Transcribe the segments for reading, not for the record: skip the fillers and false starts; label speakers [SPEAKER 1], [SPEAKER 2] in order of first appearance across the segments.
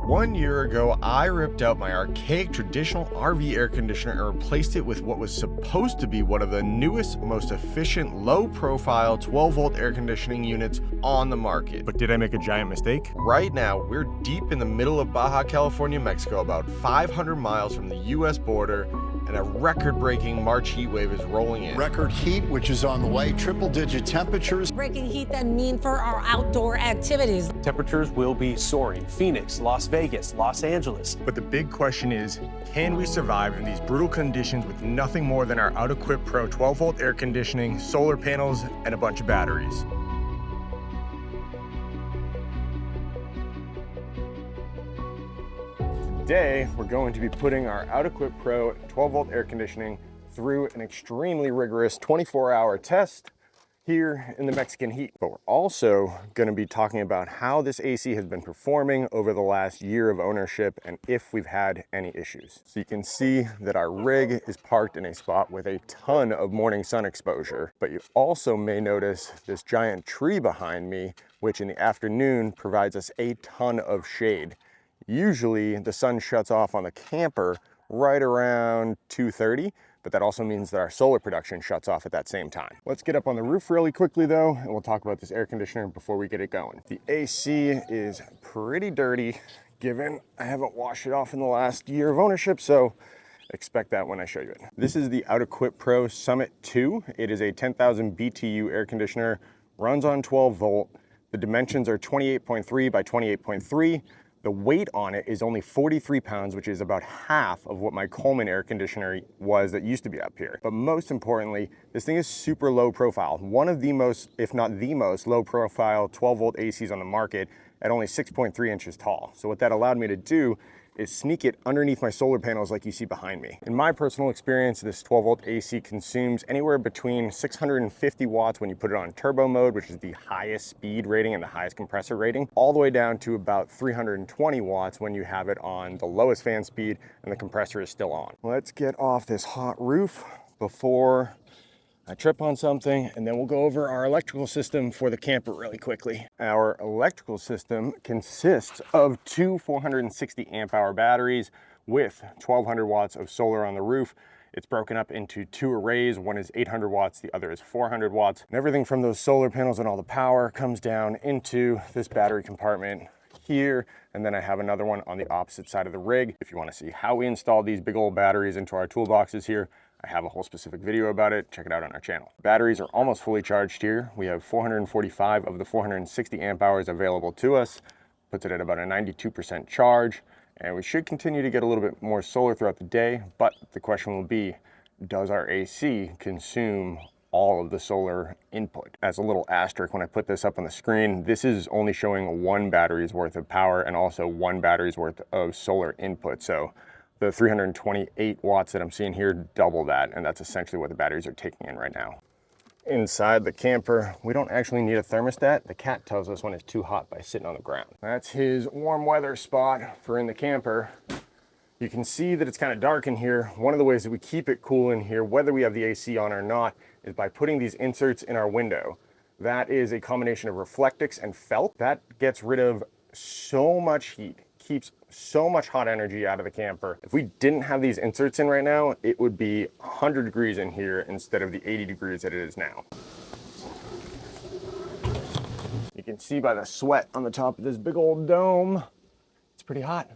[SPEAKER 1] 1 year ago, I ripped out my archaic traditional RV air conditioner and replaced it with what was supposed to be one of the newest, most efficient, low-profile 12-volt air conditioning units on the market.
[SPEAKER 2] But did I make a giant mistake?
[SPEAKER 1] Right now, we're deep in the middle of Baja California, Mexico, about 500 miles from the US border, and a record-breaking March heat wave is rolling in.
[SPEAKER 3] Record heat, which is on the way, triple-digit temperatures.
[SPEAKER 4] Breaking heat that mean for our outdoor activities.
[SPEAKER 5] Temperatures will be soaring. Phoenix, Las Vegas, Los Angeles.
[SPEAKER 2] But the big question is, can we survive in these brutal conditions with nothing more than our OutEquipPro 12-volt air conditioning, solar panels, and a bunch of batteries? Today, we're going to be putting our OutEquipPro 12-volt air conditioning through an extremely rigorous 24-hour test here in the Mexican heat. But we're also going to be talking about how this AC has been performing over the last year of ownership and if we've had any issues. So you can see that our rig is parked in a spot with a ton of morning sun exposure, but you also may notice this giant tree behind me, which in the afternoon provides us a ton of shade. Usually the sun shuts off on the camper right around 2:30, but that also means that our solar production shuts off at that same time. Let's get up on the roof really quickly though, and we'll talk about this air conditioner before we get it going. The AC is pretty dirty, given I haven't washed it off in the last year of ownership, so expect that when I show you it. This is the OutEquipPro Summit 2. It is a 10,000 BTU air conditioner, runs on 12 volt. The dimensions are 28.3 by 28.3. The weight on it is only 43 pounds, which is about half of what my Coleman air conditioner was that used to be up here. But most importantly, this thing is super low profile. One of the most, if not the most, low profile 12 volt ACs on the market at only 6.3 inches tall. So what that allowed me to do is sneak it underneath my solar panels like you see behind me. In my personal experience, this 12 volt AC consumes anywhere between 650 watts when you put it on turbo mode, which is the highest speed rating and the highest compressor rating, all the way down to about 320 watts when you have it on the lowest fan speed and the compressor is still on. Let's get off this hot roof before I trip on something, and then we'll go over our electrical system for the camper really quickly. Our electrical system consists of two 460 amp hour batteries with 1200 watts of solar on the roof. It's broken up into two arrays. One is 800 watts, the other is 400 watts. And everything from those solar panels and all the power comes down into this battery compartment here, and then I have another one on the opposite side of the rig. If you want to see how we installed these big old batteries into our toolboxes here, I have a whole specific video about it. Check it out on our channel. Batteries are almost fully charged here. We have 445 of the 460 amp hours available to us. Puts it at about a 92% charge. And we should continue to get a little bit more solar throughout the day. But the question will be, does our AC consume all of the solar input? As a little asterisk, when I put this up on the screen, this is only showing one battery's worth of power and also one battery's worth of solar input. So the 328 watts that I'm seeing here, double that, and that's essentially what the batteries are taking in right now. Inside the camper, we don't actually need a thermostat. The cat tells us when it's too hot by sitting on the ground. That's his warm weather spot for in the camper. You can see that it's kind of dark in here. One of the ways that we keep it cool in here, whether we have the AC on or not, is by putting these inserts in our window. That is a combination of Reflectix and felt. That gets rid of so much heat, keeps so much hot energy out of the camper. If we didn't have these inserts in right now, it would be 100 degrees in here instead of the 80 degrees that it is now. You can see by the sweat on the top of this big old dome, it's pretty hot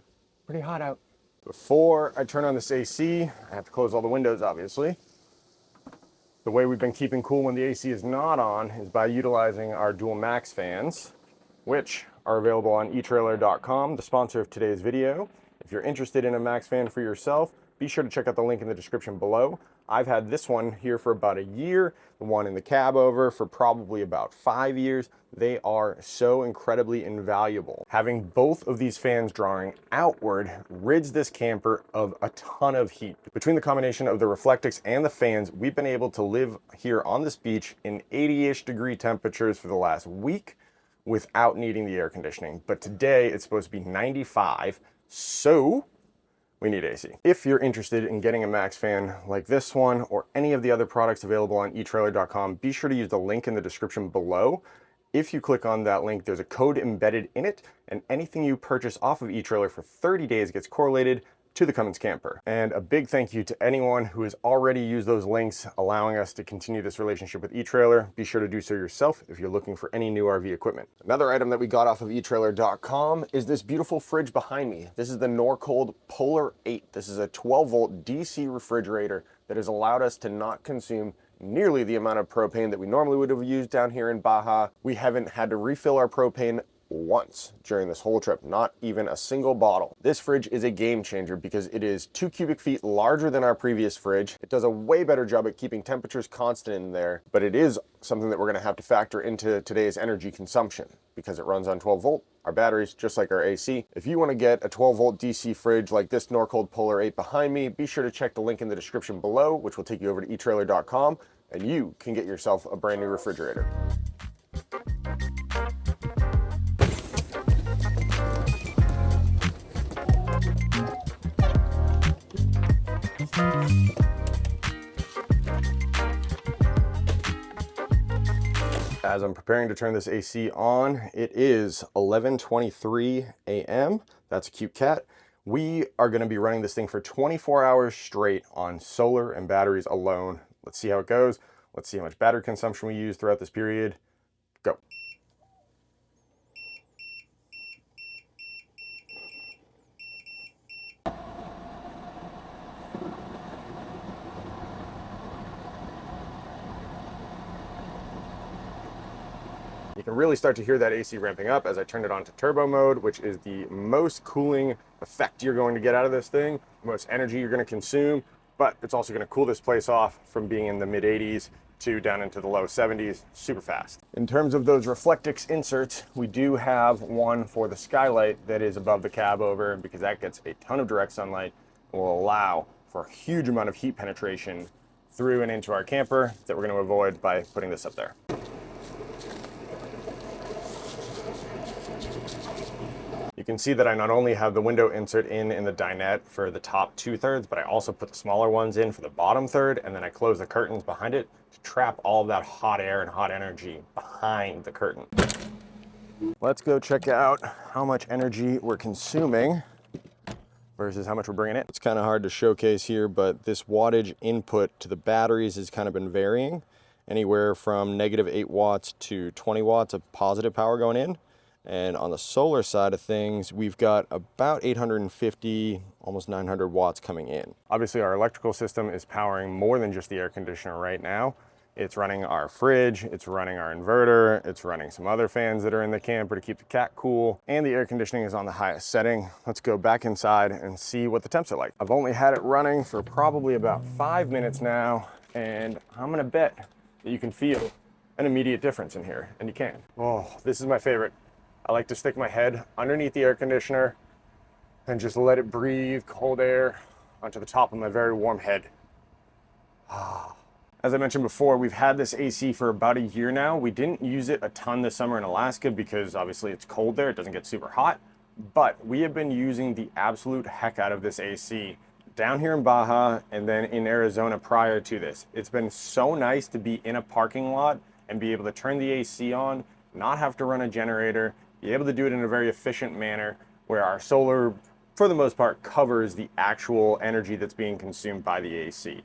[SPEAKER 2] out. Before I turn on this AC, I have to close all the windows, obviously. The way we've been keeping cool when the AC is not on is by utilizing our dual max fans, which are available on eTrailer.com, the sponsor of today's video. If you're interested in a max fan for yourself, be sure to check out the link in the description below. I've had this one here for about a year, the one in the cab over for probably about 5 years. They are so incredibly invaluable. Having both of these fans drawing outward rids this camper of a ton of heat. Between the combination of the Reflectix and the fans, we've been able to live here on this beach in 80-ish degree temperatures for the last week without needing the air conditioning. But today it's supposed to be 95, so we need AC. If you're interested in getting a max fan like this one or any of the other products available on eTrailer.com, be sure to use the link in the description below If you click on that link, there's a code embedded in it, and anything you purchase off of eTrailer for 30 days gets correlated to the Cummins camper. And a big thank you to anyone who has already used those links, allowing us to continue this relationship with eTrailer. Be sure to do so yourself if you're looking for any new RV equipment. Another item that we got off of eTrailer.com is this beautiful fridge behind me. This is the Norcold Polar 8. This is a 12-volt DC refrigerator that has allowed us to not consume nearly the amount of propane that we normally would have used down here in Baja. We haven't had to refill our propane once during this whole trip, not even a single bottle. This fridge is a game changer because it is 2 cubic feet larger than our previous fridge. It does a way better job at keeping temperatures constant in there, but it is something that we're gonna have to factor into today's energy consumption because it runs on 12 volt, our batteries, just like our AC. If you wanna get a 12 volt DC fridge like this Norcold Polar 8 behind me, be sure to check the link in the description below, which will take you over to eTrailer.com, and you can get yourself a brand new refrigerator. As I'm preparing to turn this AC on, it is 11:23 a.m. That's a cute cat. We are going to be running this thing for 24 hours straight on solar and batteries alone. Let's see how it goes. Let's see how much battery consumption we use throughout this period. Go. You can really start to hear that AC ramping up as I turn it on to turbo mode, which is the most cooling effect you're going to get out of this thing, most energy you're going to consume, but it's also going to cool this place off from being in the mid 80s to down into the low 70s super fast. In terms of those Reflectix inserts, we do have one for the skylight that is above the cab over, because that gets a ton of direct sunlight and will allow for a huge amount of heat penetration through and into our camper that we're going to avoid by putting this up there. You can see that I not only have the window insert in the dinette for the top 2/3, but I also put the smaller ones in for the bottom third, and then I close the curtains behind it to trap all of that hot air and hot energy behind the curtain. Let's go check out how much energy we're consuming versus how much we're bringing in. It's kind of hard to showcase here, but this wattage input to the batteries has kind of been varying, anywhere from -8 watts to 20 watts of positive power going in. And on the solar side of things, we've got about 850, almost 900 watts coming in. Obviously, our electrical system is powering more than just the air conditioner right now. It's running our fridge, it's running our inverter, it's running some other fans that are in the camper to keep the cat cool, and the air conditioning is on the highest setting. Let's go back inside and see what the temps are like. I've only had it running for probably about 5 minutes now, and I'm gonna bet that you can feel an immediate difference in here, and you can. Oh, this is my favorite. I like to stick my head underneath the air conditioner and just let it breathe cold air onto the top of my very warm head. As I mentioned before, we've had this AC for about a year now. We didn't use it a ton this summer in Alaska because obviously it's cold there, it doesn't get super hot, but we have been using the absolute heck out of this AC down here in Baja and then in Arizona prior to this. It's been so nice to be in a parking lot and be able to turn the AC on, not have to run a generator, be able to do it in a very efficient manner where our solar, for the most part, covers the actual energy that's being consumed by the AC.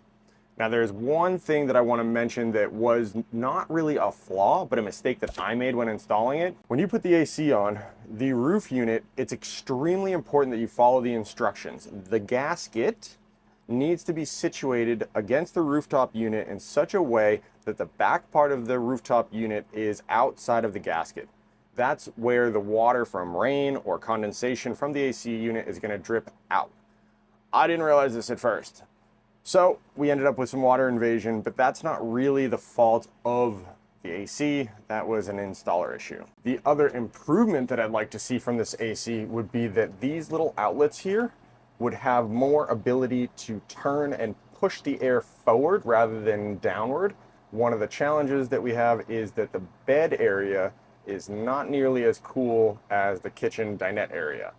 [SPEAKER 2] Now, there's one thing that I want to mention that was not really a flaw, but a mistake that I made when installing it. When you put the AC on, the roof unit, it's extremely important that you follow the instructions. The gasket needs to be situated against the rooftop unit in such a way that the back part of the rooftop unit is outside of the gasket. That's where the water from rain or condensation from the AC unit is going to drip out. I didn't realize this at first. So we ended up with some water invasion, but that's not really the fault of the AC. That was an installer issue. The other improvement that I'd like to see from this AC would be that these little outlets here would have more ability to turn and push the air forward rather than downward. One of the challenges that we have is that the bed area is not nearly as cool as the kitchen dinette area.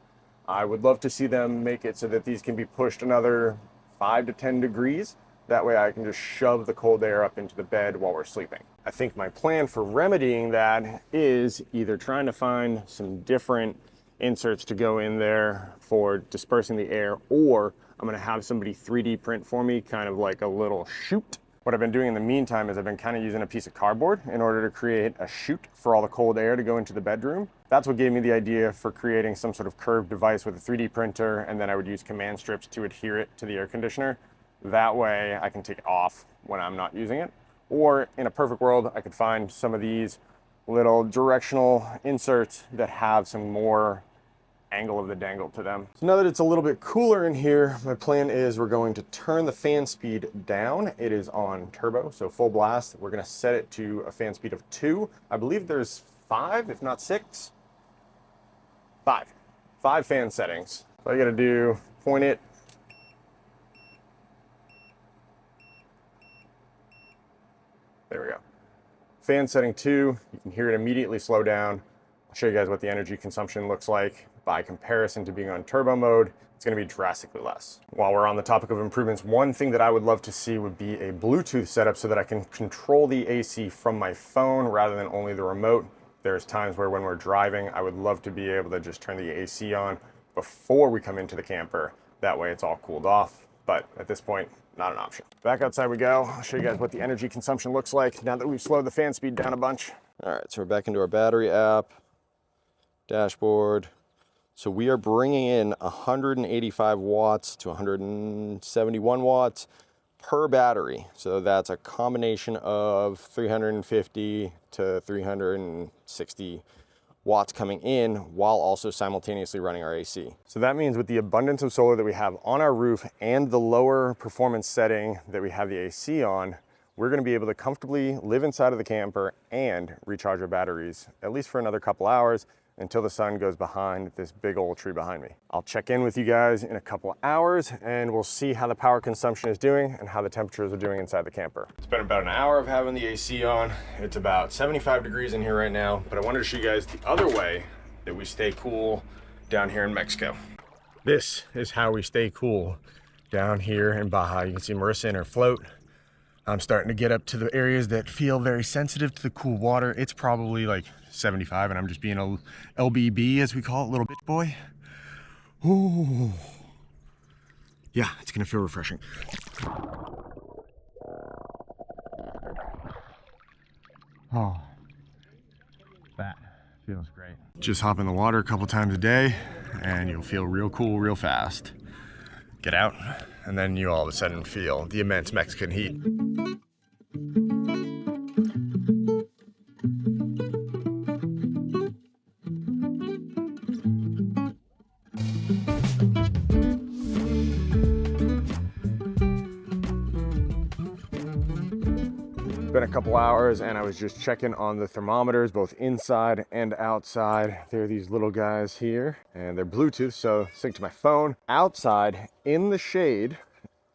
[SPEAKER 2] I would love to see them make it so that these can be pushed another 5 to 10 degrees. That way I can just shove the cold air up into the bed while we're sleeping. I think my plan for remedying that is either trying to find some different inserts to go in there for dispersing the air, or I'm gonna have somebody 3D print for me, kind of like a little chute. What I've been doing in the meantime is I've been kind of using a piece of cardboard in order to create a chute for all the cold air to go into the bedroom. That's what gave me the idea for creating some sort of curved device with a 3D printer, and then I would use command strips to adhere it to the air conditioner. That way I can take it off when I'm not using it. Or in a perfect world, I could find some of these little directional inserts that have some more angle of the dangle to them. So now that it's a little bit cooler in here, my plan is we're going to turn the fan speed down. It is on turbo, so full blast. We're gonna set it to a fan speed of 2. I believe there's 5, if not 6. 5 fan settings. So I gotta do, point it. There we go. Fan setting 2, you can hear it immediately slow down. I'll show you guys what the energy consumption looks like. By comparison to being on turbo mode, it's gonna be drastically less. While we're on the topic of improvements, one thing that I would love to see would be a Bluetooth setup so that I can control the AC from my phone rather than only the remote. There's times where when we're driving, I would love to be able to just turn the AC on before we come into the camper. That way it's all cooled off, but at this point, not an option. Back outside we go. I'll show you guys what the energy consumption looks like now that we've slowed the fan speed down a bunch. All right, so we're back into our battery app, dashboard. So we are bringing in 185 watts to 171 watts per battery. So that's a combination of 350 to 360 watts coming in while also simultaneously running our AC. So that means with the abundance of solar that we have on our roof and the lower performance setting that we have the AC on, we're gonna be able to comfortably live inside of the camper and recharge our batteries, at least for another couple hours, until the sun goes behind this big old tree behind me. I'll check in with you guys in a couple hours and we'll see how the power consumption is doing and how the temperatures are doing inside the camper. It's been about an hour of having the AC on. It's about 75 degrees in here right now, but I wanted to show you guys the other way that we stay cool down here in Mexico. This is how we stay cool down here in Baja. You can see Marissa in her float. I'm starting to get up to the areas that feel very sensitive to the cool water. It's probably like 75 and I'm just being a LBB, as we call it, little bitch boy. Ooh. Yeah, it's gonna feel refreshing. Oh, that feels great. Just hop in the water a couple times a day and you'll feel real cool real fast. Get out and then you all of a sudden feel the immense Mexican heat. Been a couple hours and I was just checking on the thermometers both inside and outside. There are these little guys here and they're Bluetooth, so sync to my phone. Outside in the shade,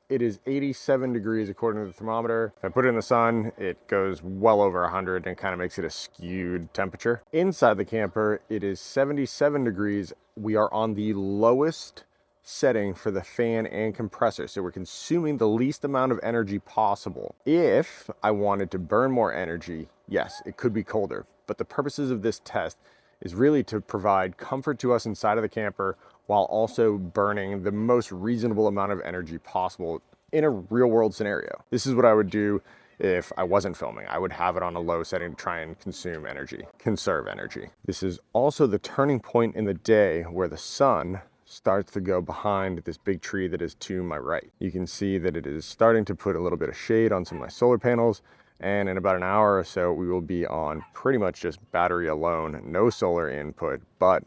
[SPEAKER 2] it is 87 degrees according to the thermometer. If I put it in the sun, it goes well over 100 and kind of makes it a skewed temperature. Inside the camper, it is 77 degrees. We are on the lowest setting for the fan and compressor, so we're consuming the least amount of energy possible. If I wanted to burn more energy, yes, it could be colder, but the purposes of this test is really to provide comfort to us inside of the camper while also burning the most reasonable amount of energy possible in a real world scenario. This is what I would do if I wasn't filming. I would have it on a low setting to try and conserve energy. This is also the turning point in the day where the sun starts to go behind this big tree that is to my right. You can see that it is starting to put a little bit of shade on some of my solar panels, and in about an hour or so we will be on pretty much just battery alone, no solar input, but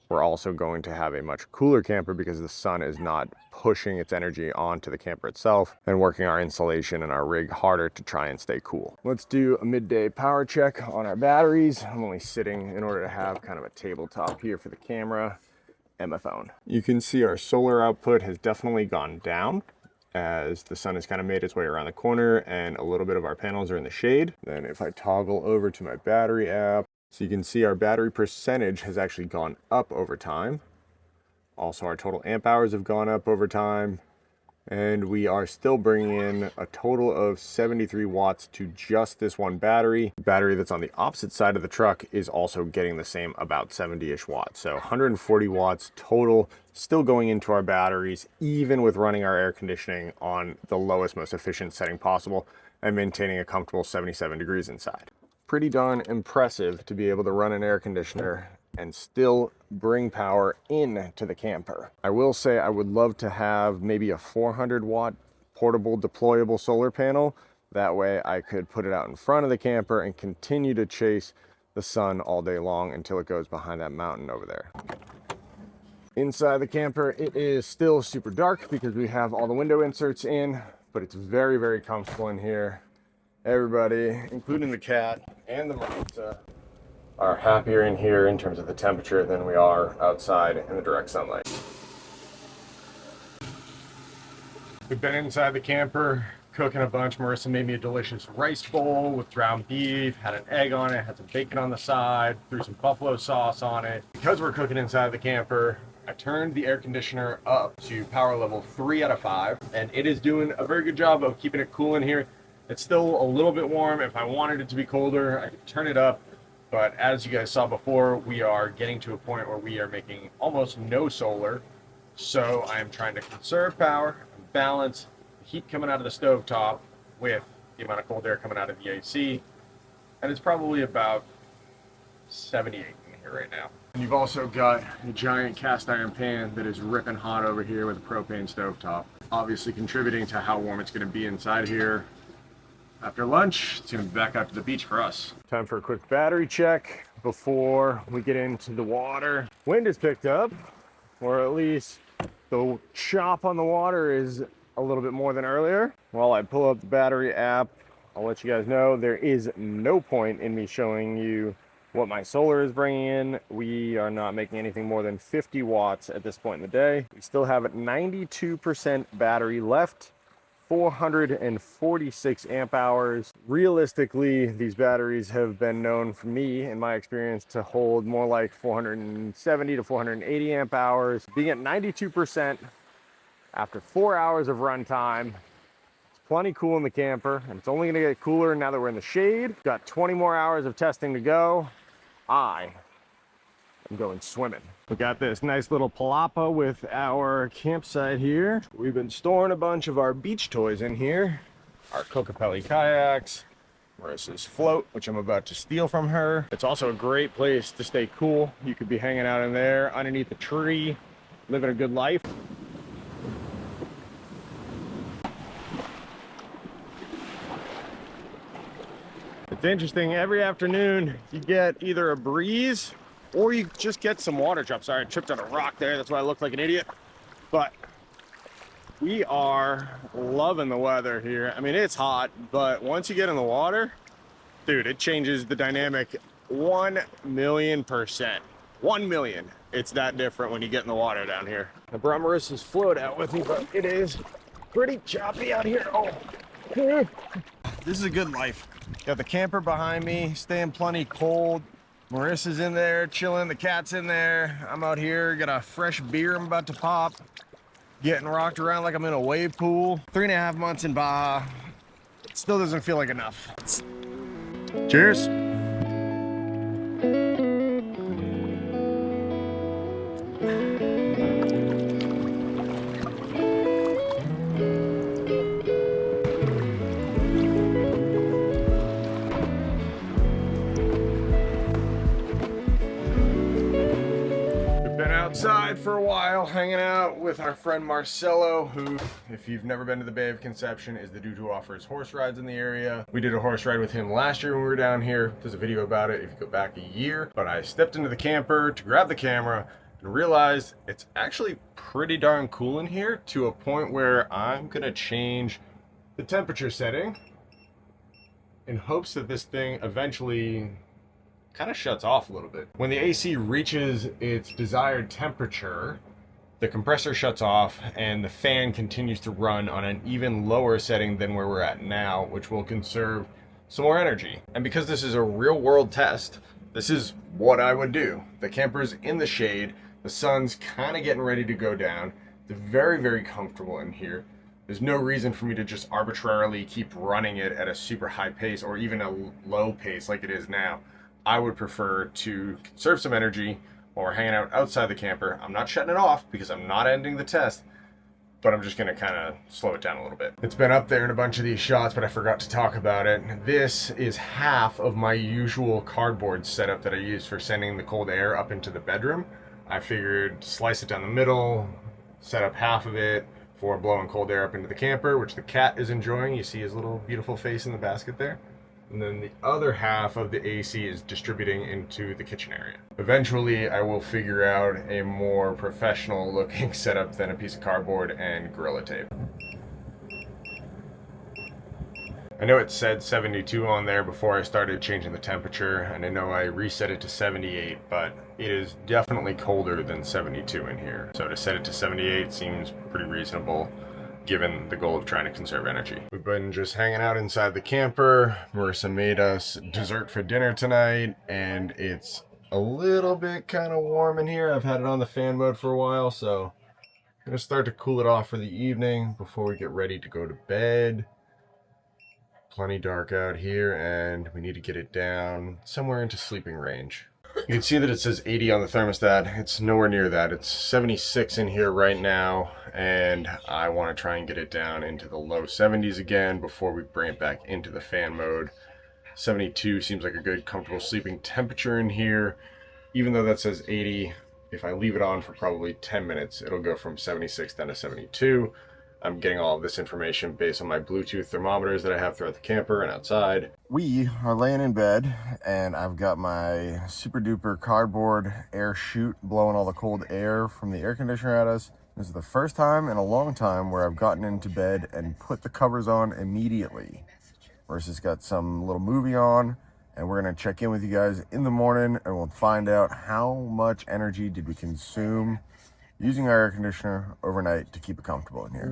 [SPEAKER 2] we're also going to have a much cooler camper because the sun is not pushing its energy onto the camper itself and working our insulation and our rig harder to try and stay cool. Let's do a midday power check on our batteries. I'm only sitting in order to have kind of a tabletop here for the camera and my phone. You can see our solar output has definitely gone down as the sun has kind of made its way around the corner and a little bit of our panels are in the shade. Then if I toggle over to my battery app, so you can see our battery percentage has actually gone up over time. Also, our total amp hours have gone up over time. And we are still bringing in a total of 73 watts to just this one battery. The battery that's on the opposite side of the truck is also getting the same, about 70-ish watts. So 140 watts total still going into our batteries, even with running our air conditioning on the lowest, most efficient setting possible and maintaining a comfortable 77 degrees inside. Pretty darn impressive to be able to run an air conditioner and still bring power in to the camper. I will say I would love to have maybe a 400 watt portable deployable solar panel. That way I could put it out in front of the camper and continue to chase the sun all day long until it goes behind that mountain over there. Inside the camper, it is still super dark because we have all the window inserts in, but it's very, very comfortable in here. Everybody, including the cat and the Marita, are happier in here in terms of the temperature than we are outside in the direct sunlight. We've been inside the camper cooking a bunch. Marissa made me a delicious rice bowl with ground beef, had an egg on it, had some bacon on the side, threw some buffalo sauce on it. Because we're cooking inside the camper, I turned the air conditioner up to power level 3 out of 5, and it is doing a very good job of keeping it cool in here. It's still a little bit warm. If I wanted it to be colder, I could turn it up. But as you guys saw before, we are getting to a point where we are making almost no solar. So I am trying to conserve power and balance the heat coming out of the stovetop with the amount of cold air coming out of the AC. And it's probably about 78 in here right now. And you've also got a giant cast iron pan that is ripping hot over here with a propane stovetop, obviously contributing to how warm it's going to be inside here. After lunch, it's going to be back out to the beach for us. Time for a quick battery check before we get into the water. Wind is picked up, or at least the chop on the water is a little bit more than earlier. While I pull up the battery app, I'll let you guys know there is no point in me showing you what my solar is bringing in. We are not making anything more than 50 watts at this point in the day. We still have 92% battery left. 446 amp hours. Realistically, these batteries have been known for me, in my experience, to hold more like 470 to 480 amp hours. Being at 92% after 4 hours of runtime, it's plenty cool in the camper, and it's only gonna get cooler now that we're in the shade. Got 20 more hours of testing to go. I am going swimming. We got this nice little palapa with our campsite here. We've been storing a bunch of our beach toys in here. Our Kokopelli kayaks, Marissa's float, which I'm about to steal from her. It's also a great place to stay cool. You could be hanging out in there underneath a tree, living a good life. It's interesting, every afternoon you get either a breeze or you just get some water drop. Sorry, I tripped on a rock there. That's why I looked like an idiot. But we are loving the weather here. I mean, it's hot, but once you get in the water, dude, it changes the dynamic 1,000,000%. 1,000,000. It's that different when you get in the water down here. I brought Marissa's float out with me, but it is pretty choppy out here. Oh, this is a good life. Got the camper behind me, staying plenty cold. Marissa's in there chilling, the cat's in there. I'm out here, got a fresh beer I'm about to pop. Getting rocked around like I'm in a wave pool. 3.5 months in Baja. It still doesn't feel like enough. Cheers. Outside for a while, hanging out with our friend Marcelo, who, if you've never been to the Bay of Conception, is the dude who offers horse rides in the area. We did a horse ride with him last year when we were down here. There's a video about it if you go back a year. But I stepped into the camper to grab the camera and realized it's actually pretty darn cool in here, to a point where I'm gonna change the temperature setting in hopes that this thing eventually kind of shuts off a little bit. When the AC reaches its desired temperature, the compressor shuts off and the fan continues to run on an even lower setting than where we're at now, which will conserve some more energy. And because this is a real world test, this is what I would do. The camper's in the shade, the sun's kind of getting ready to go down. It's very, very comfortable in here.
[SPEAKER 1] There's no reason for me to just arbitrarily keep running it at a super high pace or even a low pace like it is now. I would prefer to conserve some energy while we're hanging out outside the camper. I'm not shutting it off because I'm not ending the test, but I'm just gonna kind of slow it down a little bit. It's been up there in a bunch of these shots, but I forgot to talk about it. This is half of my usual cardboard setup that I use for sending the cold air up into the bedroom. I figured slice it down the middle, set up half of it for blowing cold air up into the camper, which the cat is enjoying. You see his little beautiful face in the basket there. And then the other half of the AC is distributing into the kitchen area. Eventually, I will figure out a more professional looking setup than a piece of cardboard and Gorilla Tape. I know it said 72 on there before I started changing the temperature, and I know I reset it to 78, but it is definitely colder than 72 in here. So to set it to 78 seems pretty reasonable, given the goal of trying to conserve energy. We've been just hanging out inside the camper. Marissa made us dessert for dinner tonight, and it's a little bit kind of warm in here. I've had it on the fan mode for a while, so I'm gonna start to cool it off for the evening before we get ready to go to bed. Plenty dark out here, and we need to get it down somewhere into sleeping range. You can see that it says 80 on the thermostat. It's nowhere near that. It's 76 in here right now, and I want to try and get it down into the low 70s again before we bring it back into the fan mode. 72 seems like a good, comfortable sleeping temperature in here. Even though that says 80, if I leave it on for probably 10 minutes, it'll go from 76 down to 72. I'm getting all of this information based on my Bluetooth thermometers that I have throughout the camper and outside. We are laying in bed, and I've got my super duper cardboard air chute blowing all the cold air from the air conditioner at us. This is the first time in a long time where I've gotten into bed and put the covers on immediately. Marissa's got some little movie on, and we're gonna check in with you guys in the morning, and we'll find out how much energy did we consume using our air conditioner overnight to keep it comfortable in here.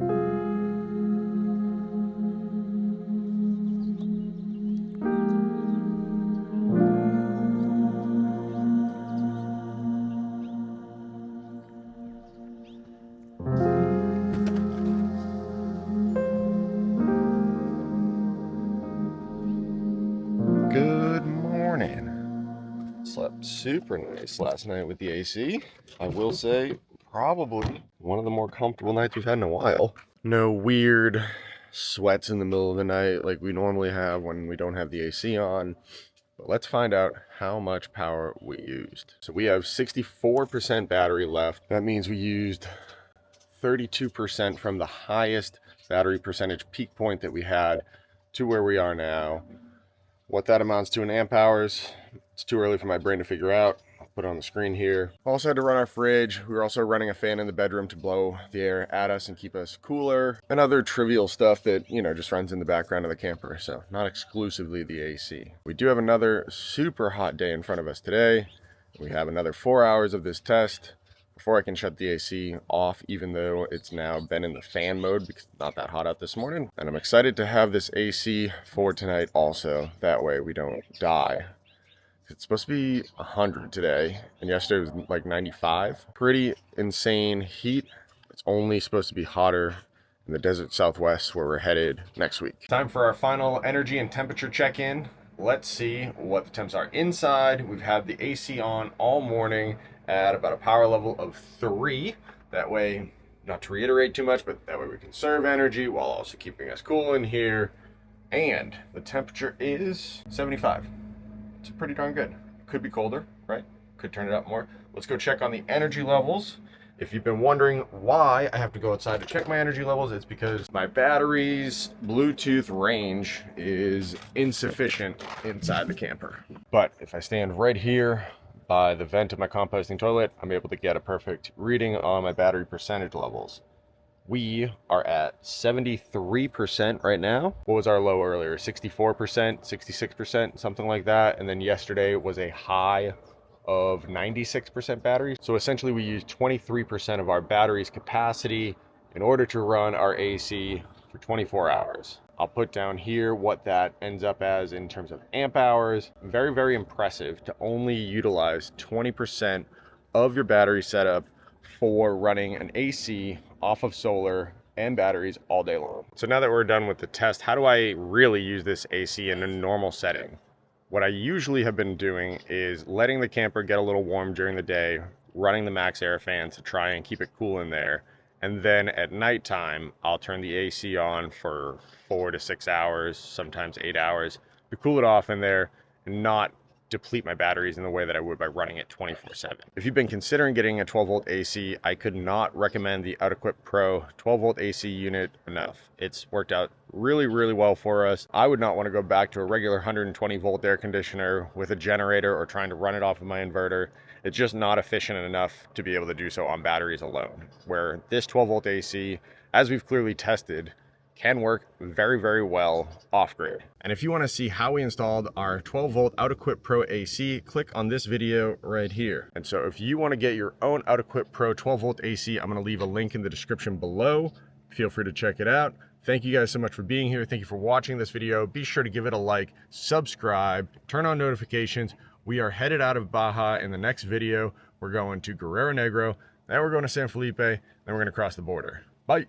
[SPEAKER 1] Good morning. Slept super nice last night with the AC. I will say, probably one of the more comfortable nights we've had in a while. No weird sweats in the middle of the night like we normally have when we don't have the AC on. But let's find out how much power we used. So we have 64% battery left. That means we used 32% from the highest battery percentage peak point that we had to where we are now. What that amounts to in amp hours, it's too early for my brain to figure out. Put it on the screen here. Also had to run our fridge. We were also running a fan in the bedroom to blow the air at us and keep us cooler, and other trivial stuff that, you know, just runs in the background of the camper. So not exclusively the AC. We do have another super hot day in front of us today. We have another 4 hours of this test before I can shut the AC off, even though it's now been in the fan mode because it's not that hot out this morning. And I'm excited to have this AC for tonight also. That way we don't die. It's supposed to be 100 today, and yesterday was like 95. Pretty insane heat. It's only supposed to be hotter in the desert Southwest where we're headed next week. Time for our final energy and temperature check-in. Let's see what the temps are inside. We've had the AC on all morning at about a power level of 3. That way, not to reiterate too much, but that way we conserve energy while also keeping us cool in here. And the temperature is 75. It's pretty darn good. Could be colder, right? Could turn it up more. Let's go check on the energy levels. If you've been wondering why I have to go outside to check my energy levels, it's because my battery's Bluetooth range is insufficient inside the camper. But if I stand right here by the vent of my composting toilet, I'm able to get a perfect reading on my battery percentage levels. We are at 73% right now. What was our low earlier? 64%, 66%, something like that. And then yesterday was a high of 96% battery. So essentially we used 23% of our battery's capacity in order to run our AC for 24 hours. I'll put down here what that ends up as in terms of amp hours. Very, very impressive to only utilize 20% of your battery setup for running an AC off of solar
[SPEAKER 2] and batteries all day long. So now that we're done with the test, how do I really use this AC in a normal setting? What I usually have been doing is letting the camper get a little warm during the day, running the max air fan to try and keep it cool in there. And then at nighttime, I'll turn the AC on for 4 to 6 hours, sometimes 8 hours, to cool it off in there and not deplete my batteries in the way that I would by running it 24/7. If you've been considering getting a 12 volt AC, I could not recommend the OutEquipPro 12 volt AC unit enough. It's worked out really, really well for us. I would not want to go back to a regular 120 volt air conditioner with a generator or trying to run it off of my inverter. It's just not efficient enough to be able to do so on batteries alone, where this 12 volt AC, as we've clearly tested, can work very, very well off-grid. And if you want to see how we installed our 12 volt OutEquipPro AC, click on this video right here. And so if you want to get your own OutEquipPro 12 volt AC, I'm going to leave a link in the description below. Feel free to check it out. Thank you guys so much for being here. Thank you for watching this video. Be sure to give it a like, subscribe, turn on notifications. We are headed out of Baja in the next video. We're going to Guerrero Negro, then we're going to San Felipe, then we're going to cross the border. Bye.